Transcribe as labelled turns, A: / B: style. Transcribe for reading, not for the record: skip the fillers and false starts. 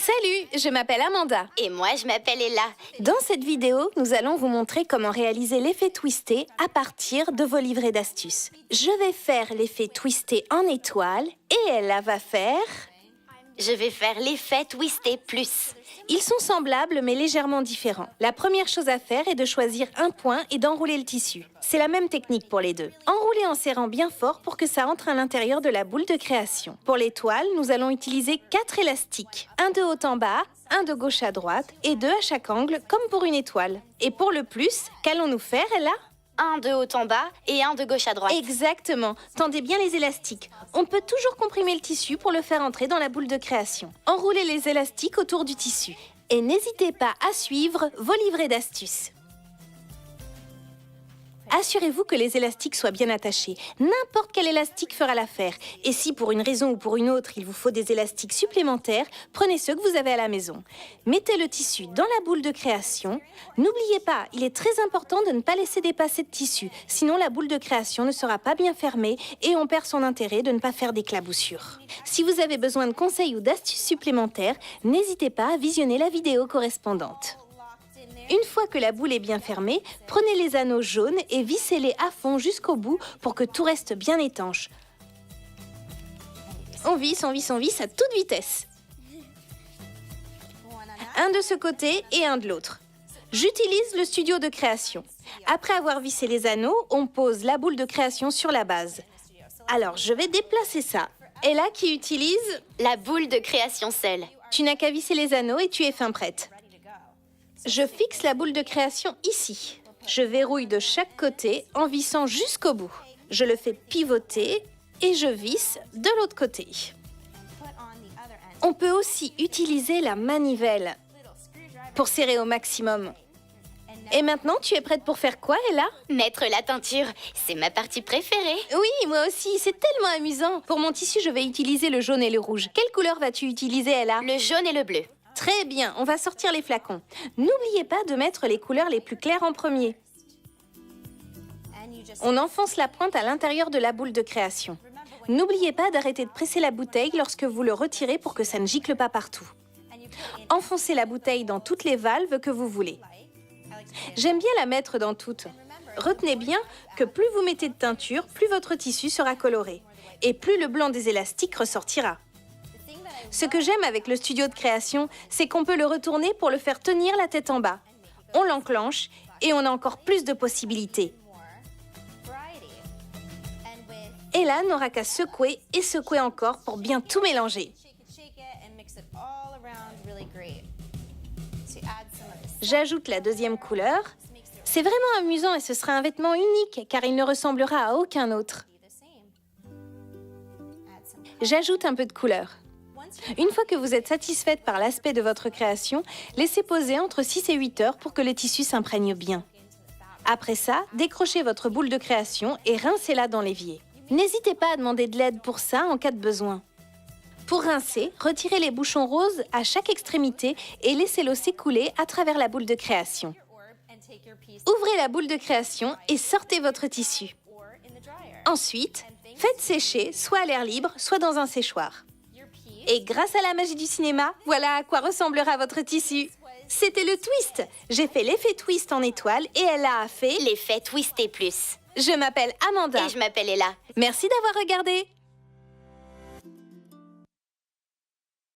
A: Salut, je m'appelle Amanda.
B: Et moi, je m'appelle Ella.
A: Dans cette vidéo, nous allons vous montrer comment réaliser l'effet twisté à partir de vos livrets d'astuces. Je vais faire l'effet twisté en étoile et Ella va faire...
B: Je vais faire l'effet twisté plus.
A: Ils sont semblables mais légèrement différents. La première chose à faire est de choisir un point et d'enrouler le tissu. C'est la même technique pour les deux. Enrouler en serrant bien fort pour que ça entre à l'intérieur de la boule de création. Pour l'étoile, nous allons utiliser 4 élastiques. Un de haut en bas, un de gauche à droite et 2 à chaque angle comme pour une étoile. Et pour le plus, qu'allons-nous faire, Ella ?
B: Un de haut en bas et un de gauche à droite.
A: Exactement. Tendez bien les élastiques. On peut toujours comprimer le tissu pour le faire entrer dans la boule de création. Enroulez les élastiques autour du tissu. Et n'hésitez pas à suivre vos livrets d'astuces. Assurez-vous que les élastiques soient bien attachés. N'importe quel élastique fera l'affaire. Et si pour une raison ou pour une autre, il vous faut des élastiques supplémentaires, prenez ceux que vous avez à la maison. Mettez le tissu dans la boule de création. N'oubliez pas, il est très important de ne pas laisser dépasser de tissu. Sinon, la boule de création ne sera pas bien fermée et on perd son intérêt de ne pas faire d'éclaboussures. Si vous avez besoin de conseils ou d'astuces supplémentaires, n'hésitez pas à visionner la vidéo correspondante. Une fois que la boule est bien fermée, prenez les anneaux jaunes et vissez-les à fond jusqu'au bout pour que tout reste bien étanche. On visse à toute vitesse. Un de ce côté et un de l'autre. J'utilise le studio de création. Après avoir vissé les anneaux, on pose la boule de création sur la base. Alors, je vais déplacer ça. Ella qui utilise...
B: La boule de création seule.
A: Tu n'as qu'à visser les anneaux et tu es fin prête. Je fixe la boule de création ici. Je verrouille de chaque côté en vissant jusqu'au bout. Je le fais pivoter et je visse de l'autre côté. On peut aussi utiliser la manivelle pour serrer au maximum. Et maintenant, tu es prête pour faire quoi, Ella ?
B: Mettre la teinture, c'est ma partie préférée.
A: Oui, moi aussi, c'est tellement amusant. Pour mon tissu, je vais utiliser le jaune et le rouge. Quelle couleur vas-tu utiliser, Ella ?
B: Le jaune et le bleu.
A: Très bien, on va sortir les flacons. N'oubliez pas de mettre les couleurs les plus claires en premier. On enfonce la pointe à l'intérieur de la boule de création. N'oubliez pas d'arrêter de presser la bouteille lorsque vous le retirez pour que ça ne gicle pas partout. Enfoncez la bouteille dans toutes les valves que vous voulez. J'aime bien la mettre dans toutes. Retenez bien que plus vous mettez de teinture, plus votre tissu sera coloré. Et plus le blanc des élastiques ressortira. Ce que j'aime avec le studio de création, c'est qu'on peut le retourner pour le faire tenir la tête en bas. On l'enclenche et on a encore plus de possibilités. Ella n'aura qu'à secouer et secouer encore pour bien tout mélanger. J'ajoute la deuxième couleur. C'est vraiment amusant et ce sera un vêtement unique car il ne ressemblera à aucun autre. J'ajoute un peu de couleur. Une fois que vous êtes satisfaite par l'aspect de votre création, laissez poser entre 6 et 8 heures pour que le tissu s'imprègne bien. Après ça, décrochez votre boule de création et rincez-la dans l'évier. N'hésitez pas à demander de l'aide pour ça en cas de besoin. Pour rincer, retirez les bouchons roses à chaque extrémité et laissez-l'eau s'écouler à travers la boule de création. Ouvrez la boule de création et sortez votre tissu. Ensuite, faites sécher soit à l'air libre, soit dans un séchoir. Et grâce à la magie du cinéma, voilà à quoi ressemblera votre tissu. C'était le twist. J'ai fait l'effet twist en étoile et Ella a fait...
B: L'effet twisté plus.
A: Je m'appelle Amanda.
B: Et je m'appelle Ella.
A: Merci d'avoir regardé.